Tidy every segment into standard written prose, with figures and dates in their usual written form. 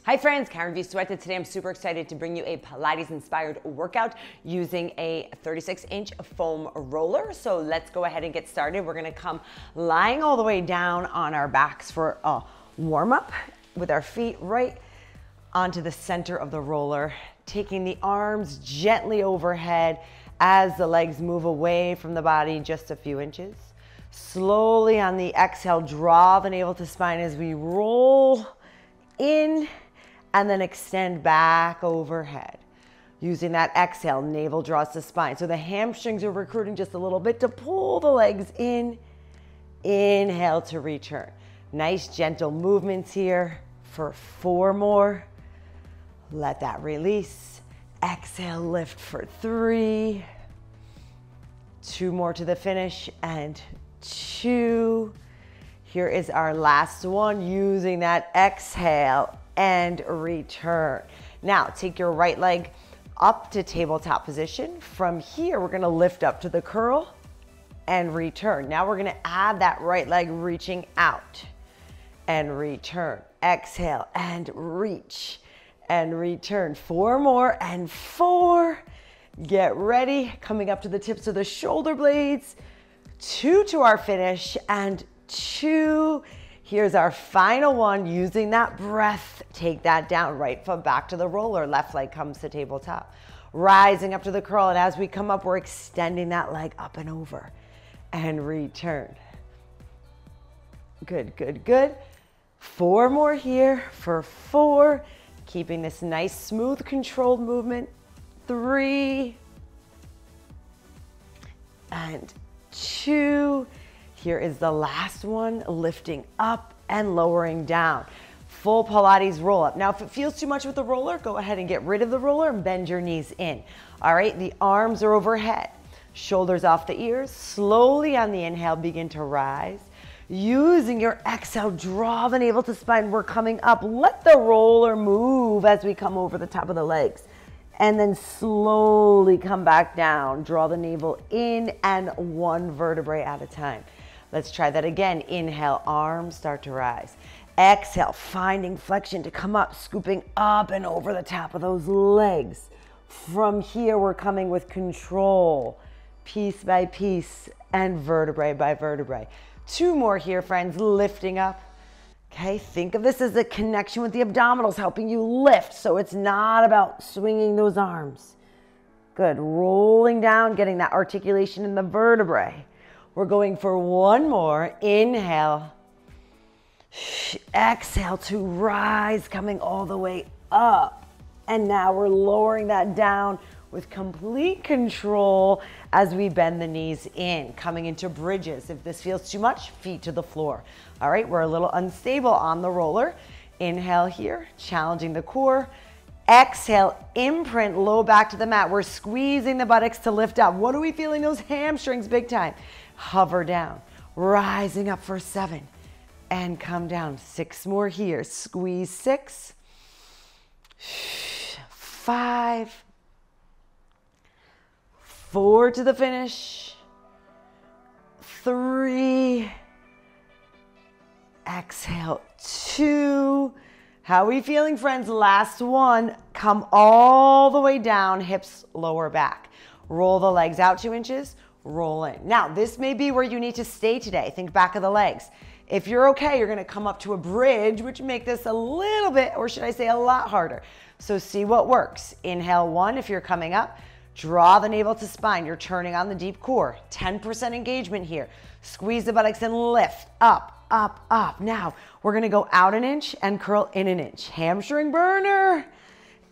Hi friends, Karen V. Sueta. Today I'm super excited to bring you a Pilates-inspired workout using a 36-inch foam roller. So let's go ahead and get started. We're gonna come lying all the way down on our backs for a warm-up with our feet right onto the center of the roller, taking the arms gently overhead as the legs move away from the body just a few inches. Slowly on the exhale, draw the navel to spine as we roll in and then extend back overhead. Using that exhale, navel draws to spine. So the hamstrings are recruiting just a little bit to pull the legs in. Inhale to return. Nice gentle movements here for 4 more. Let that release. Exhale, lift for 3. 2 more to the finish and 2. Here is our last one using that exhale and return. Now take your right leg up to tabletop position. From here, we're gonna lift up to the curl and return. Now we're gonna add that right leg reaching out and return. Exhale and reach and return. 4 more and 4. Get ready, coming up to the tips of the shoulder blades. 2 to our finish and 2. Here's our final one. Using that breath, take that down. Right foot back to the roller. Left leg comes to tabletop. Rising up to the curl, and as we come up, we're extending that leg up and over and return. Good, good, good. 4 more here for 4. Keeping this nice, smooth, controlled movement. 3 and 2. Here is the last one, lifting up and lowering down. Full Pilates roll up. Now, if it feels too much with the roller, go ahead and get rid of the roller and bend your knees in. All right, the arms are overhead, shoulders off the ears. Slowly on the inhale, begin to rise. Using your exhale, draw the navel to spine. We're coming up. Let the roller move as we come over the top of the legs. And then slowly come back down. Draw the navel in and 1 vertebrae at a time. Let's try that again. Inhale, arms start to rise. Exhale, finding flexion to come up, scooping up and over the top of those legs. From here, we're coming with control, piece by piece and vertebrae by vertebrae. 2 more here, friends, lifting up. Okay, think of this as a connection with the abdominals, helping you lift. So it's not about swinging those arms. Good, rolling down, getting that articulation in the vertebrae. We're going for 1 more. Inhale. Exhale to rise, coming all the way up. And now we're lowering that down with complete control as we bend the knees in, coming into bridges. If this feels too much, feet to the floor. All right, we're a little unstable on the roller. Inhale here, challenging the core. Exhale, imprint low back to the mat. We're squeezing the buttocks to lift up. What are we feeling? Those hamstrings big time. Hover down, rising up for 7 and come down. 6 more here. Squeeze 6, 5, 4 to the finish, 3, exhale, 2. How are we feeling, friends? Last one. Come all the way down, hips lower back. Roll the legs out 2 inches, roll in. Now, this may be where you need to stay today. Think back of the legs. If you're okay, you're gonna come up to a bridge, which make this a little bit, or should I say a lot harder. So see what works. Inhale 1 if you're coming up. Draw the navel to spine. You're turning on the deep core. 10% engagement here. Squeeze the buttocks and lift up, up, up. Now, we're gonna go out 1 inch and curl in 1 inch. Hamstring burner.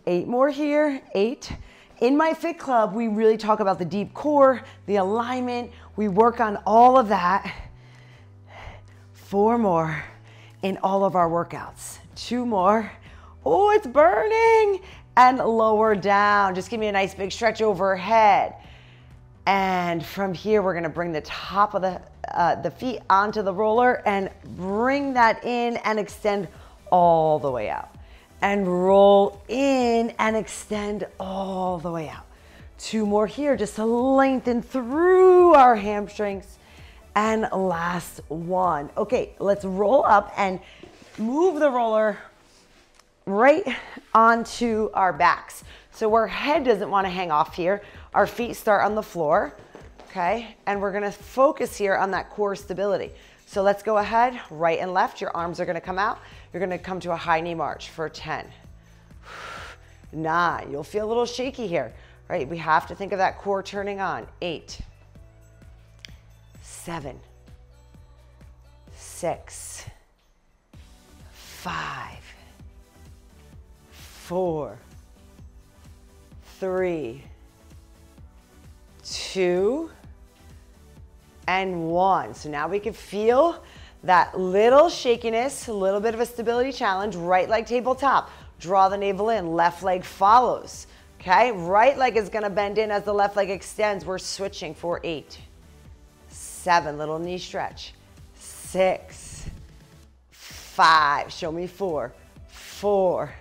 8 more here, 8. In my Fit Club, we really talk about the deep core, the alignment. We work on all of that. 4 more in all of our workouts. 2 more. Oh, it's burning. And lower down. Just give me a nice big stretch overhead. And from here, we're gonna bring the top of the feet onto the roller and bring that in and extend all the way out. And roll in and extend all the way out. 2 more here, just to lengthen through our hamstrings. And last one. Okay, let's roll up and move the roller right onto our backs. So our head doesn't want to hang off here. Our feet start on the floor, okay? And we're gonna focus here on that core stability. So let's go ahead, right and left. Your arms are gonna come out. You're gonna come to a high knee march for 10, 9. You'll feel a little shaky here, right? We have to think of that core turning on. 8, 7, 6, 5, 4, 3, 2, and 1. So now we can feel that little shakiness, a little bit of a stability challenge. Right leg tabletop. Draw the navel in. Left leg follows. Okay? Right leg is going to bend in as the left leg extends. We're switching for 8, 7. Little knee stretch. 6, 5. Show me 4, 4,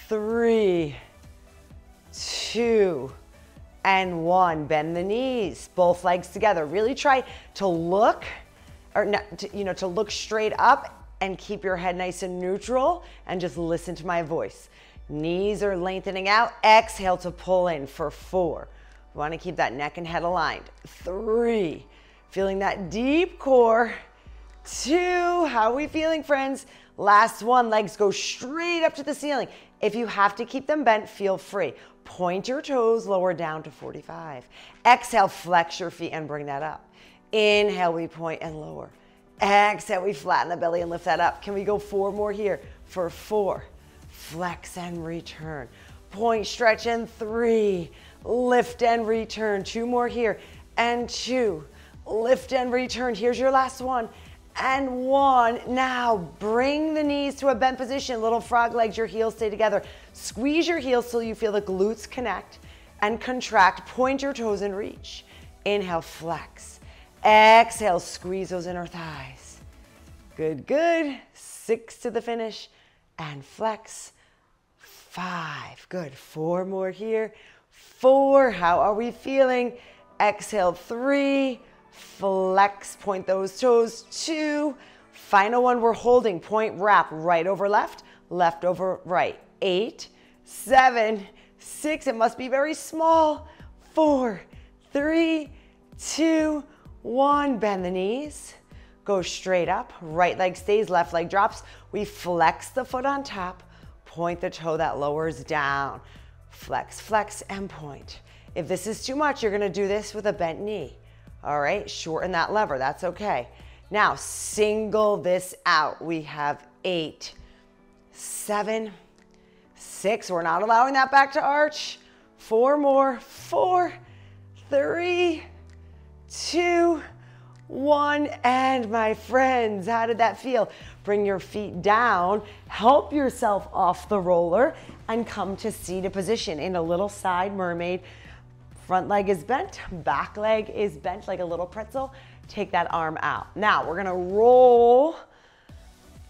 3, 2, and 1. Bend the knees, both legs together. Really try to look, or not, to look straight up and keep your head nice and neutral and just listen to my voice. Knees are lengthening out. Exhale to pull in for 4. We want to keep that neck and head aligned. 3, feeling that deep core. 2, how are we feeling, friends? Last one, legs go straight up to the ceiling. If you have to keep them bent, feel free. Point your toes lower down to 45. Exhale, flex your feet and bring that up. Inhale, we point and lower. Exhale, we flatten the belly and lift that up. Can we go 4 more here for 4? Flex and return. Point, stretch, and 3. Lift and return. 2 more here. And 2. Lift and return. Here's your last one. And 1. Now bring the knees to a bent position. Little frog legs, your heels stay together. Squeeze your heels till you feel the glutes connect and contract. Point your toes and reach. Inhale, flex. Exhale, squeeze those inner thighs. Good, good. 6 to the finish and flex. 5, good. 4 more here. 4, how are we feeling? Exhale, 3, flex, point those toes. 2, final one, we're holding. Point, wrap, right over left, left over right. 8, 7, 6, it must be very small. 4, 3, 2, 1, bend the knees. Go straight up, right leg stays, left leg drops. We flex the foot on top, point the toe that lowers down. Flex, flex, and point. If this is too much, you're gonna do this with a bent knee. All right, shorten that lever, that's okay. Now, single this out. We have 8, 7, 6. We're not allowing that back to arch. 4 more, 4, 3, 2, 1. And my friends, how did that feel? Bring your feet down, help yourself off the roller, and come to seated position in a little side mermaid. Front leg is bent, back leg is bent like a little pretzel. Take that arm out. Now we're gonna roll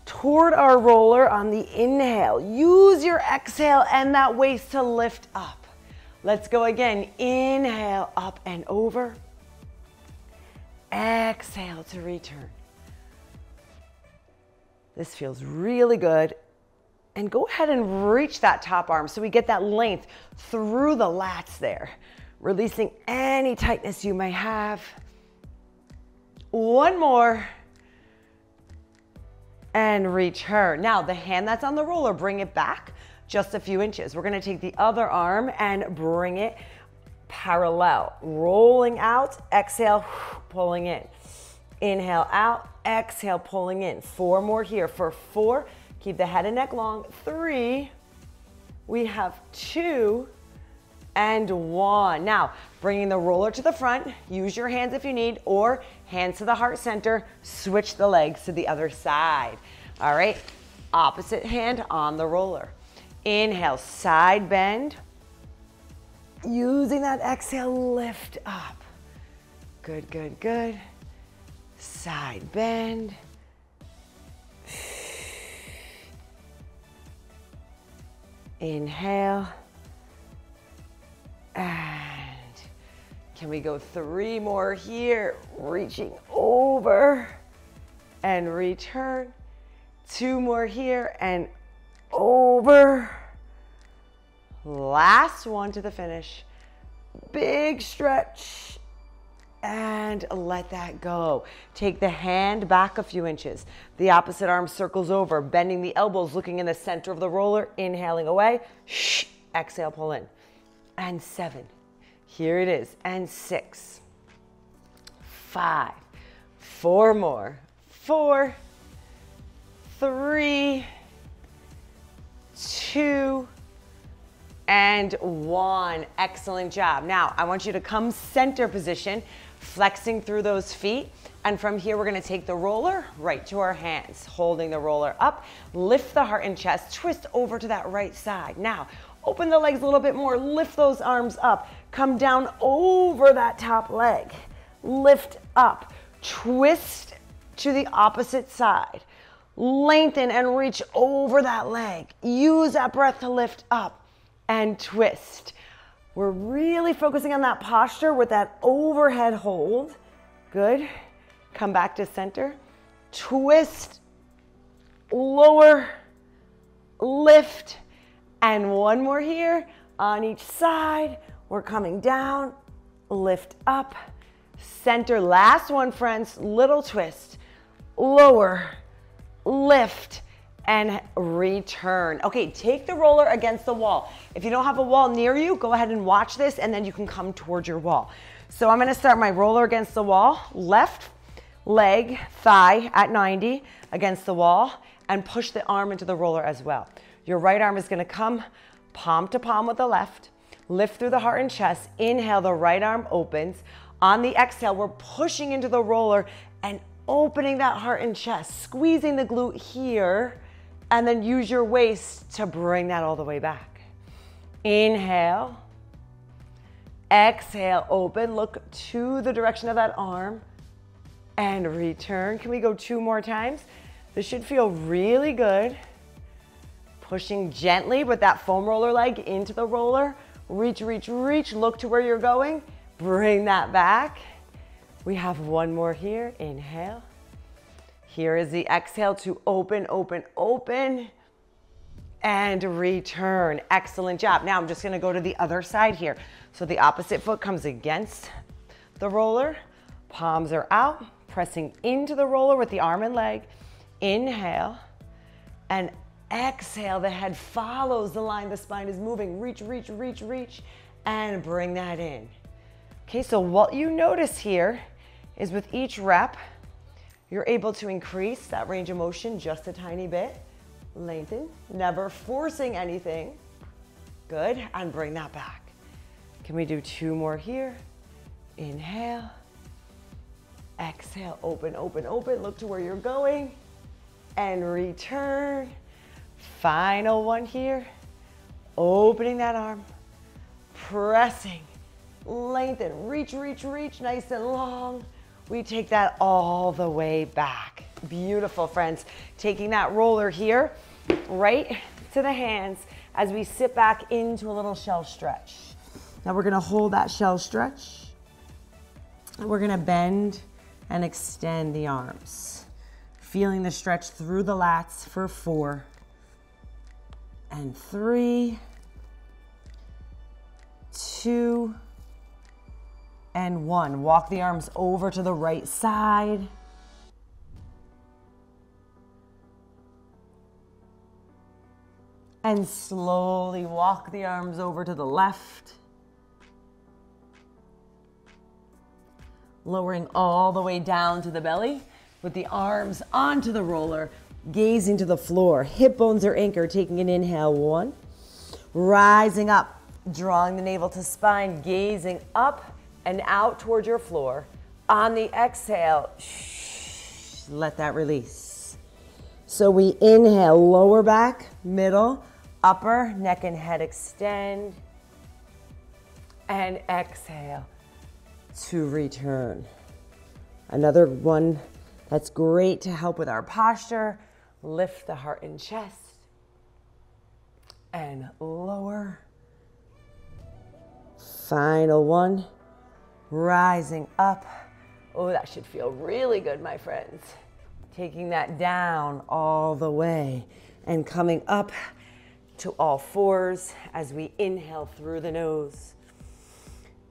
toward our roller on the inhale. Use your exhale and that waist to lift up. Let's go again. Inhale, up and over. Exhale to return. This feels really good. And go ahead and reach that top arm so we get that length through the lats there, releasing any tightness you may have. 1 more. And return. Now the hand that's on the roller, bring it back just a few inches. We're gonna take the other arm and bring it parallel. Rolling out, exhale, pulling in. Inhale out, exhale, pulling in. 4 more here for 4. Keep the head and neck long. 3, we have 2, and 1. Now, bringing the roller to the front, use your hands if you need, or hands to the heart center, switch the legs to the other side. All right, opposite hand on the roller. Inhale, side bend. Using that exhale, lift up. Good, good, good. Side bend. Inhale. And can we go 3 more here? Reaching over and return. 2 more here and over. Last one to the finish. Big stretch. And let that go. Take the hand back a few inches. The opposite arm circles over, bending the elbows, looking in the center of the roller, inhaling away. Shh. Exhale, pull in. And 7. Here it is. And 6. 5. 4 more. 4. 3. 2. And 1. Excellent job. Now, I want you to come center position, flexing through those feet. And from here, we're going to take the roller right to our hands, holding the roller up, lift the heart and chest, twist over to that right side. Now, open the legs a little bit more, lift those arms up, come down over that top leg, lift up, twist to the opposite side, lengthen and reach over that leg. Use that breath to lift up and twist. We're really focusing on that posture with that overhead hold. Good. Come back to center. Twist, lower, lift, and one more here on each side. We're coming down, lift up, center. Last one, friends. Little twist, lower, lift, and return. Okay, take the roller against the wall. If you don't have a wall near you, go ahead and watch this, and then you can come towards your wall. So I'm gonna start my roller against the wall, left leg, thigh at 90 against the wall, and push the arm into the roller as well. Your right arm is gonna come palm to palm with the left, lift through the heart and chest, inhale, the right arm opens. On the exhale, we're pushing into the roller and opening that heart and chest, squeezing the glute here, and then use your waist to bring that all the way back. Inhale, exhale, open, look to the direction of that arm, and return. Can we go 2 more times? This should feel really good. Pushing gently with that foam roller leg into the roller. Reach, reach, reach, look to where you're going. Bring that back. We have 1 more here, inhale. Here is the exhale to open, open, open, and return. Excellent job. Now I'm just gonna go to the other side here. So the opposite foot comes against the roller, palms are out, pressing into the roller with the arm and leg. Inhale, and exhale, the head follows the line, the spine is moving. Reach, reach, reach, reach, and bring that in. Okay, so what you notice here is with each rep, you're able to increase that range of motion just a tiny bit. Lengthen, never forcing anything. Good, and bring that back. Can we do 2 more here? Inhale, exhale, open, open, open. Look to where you're going, and return. Final one here. Opening that arm, pressing, lengthen, reach, reach, reach, nice and long. We take that all the way back. Beautiful, friends. Taking that roller here, right to the hands as we sit back into a little shell stretch. Now we're gonna hold that shell stretch, and we're gonna bend and extend the arms. Feeling the stretch through the lats for 4 and 3, 2, and 1. Walk the arms over to the right side. And slowly walk the arms over to the left. Lowering all the way down to the belly with the arms onto the roller, gazing to the floor. Hip bones are anchored, taking an inhale, 1. Rising up, drawing the navel to spine, gazing up and out towards your floor. On the exhale, let that release. So we inhale, lower back, middle, upper, neck and head extend. And exhale to return. Another one that's great to help with our posture. Lift the heart and chest. And lower. Final one. Rising up. Oh, that should feel really good, my friends. Taking that down all the way and coming up to all fours as we inhale through the nose.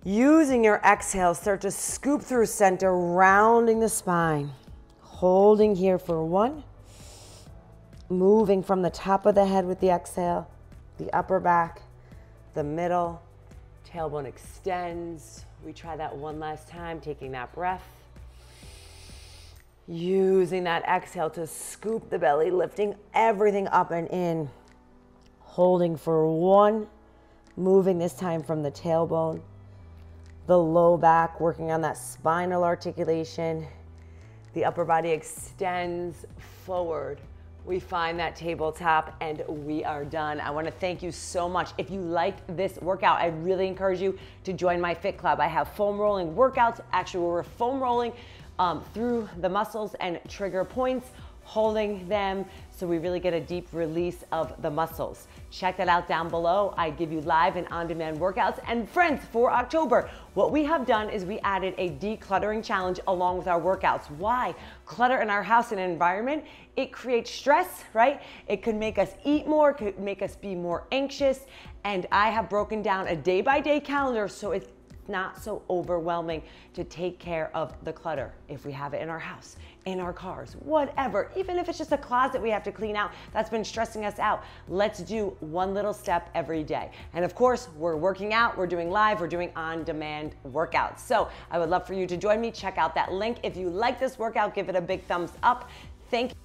Using your exhale, start to scoop through center, rounding the spine. Holding here for 1. Moving from the top of the head with the exhale, the upper back, the middle, tailbone extends. We try that one last time, taking that breath. Using that exhale to scoop the belly, lifting everything up and in. Holding for 1, moving this time from the tailbone, the low back, working on that spinal articulation. The upper body extends forward. We find that tabletop and we are done. I want to thank you so much. If you liked this workout, I really encourage you to join my Fit Club. I have foam rolling workouts, actually where we're foam rolling through the muscles and trigger points, holding them so we really get a deep release of the muscles. Check that out down below. I give you live and on-demand workouts. And friends, for October, what we have done is we added a decluttering challenge along with our workouts. Why? Clutter in our house and environment, it creates stress, right? It could make us eat more, could make us be more anxious. And I have broken down a day-by-day calendar so it's not so overwhelming to take care of the clutter. If we have it in our house, in our cars, whatever, even if it's just a closet we have to clean out that's been stressing us out, let's do one little step every day. And of course, we're working out, we're doing live, we're doing on-demand workouts. So I would love for you to join me. Check out that link. If you like this workout, give it a big thumbs up. Thank you.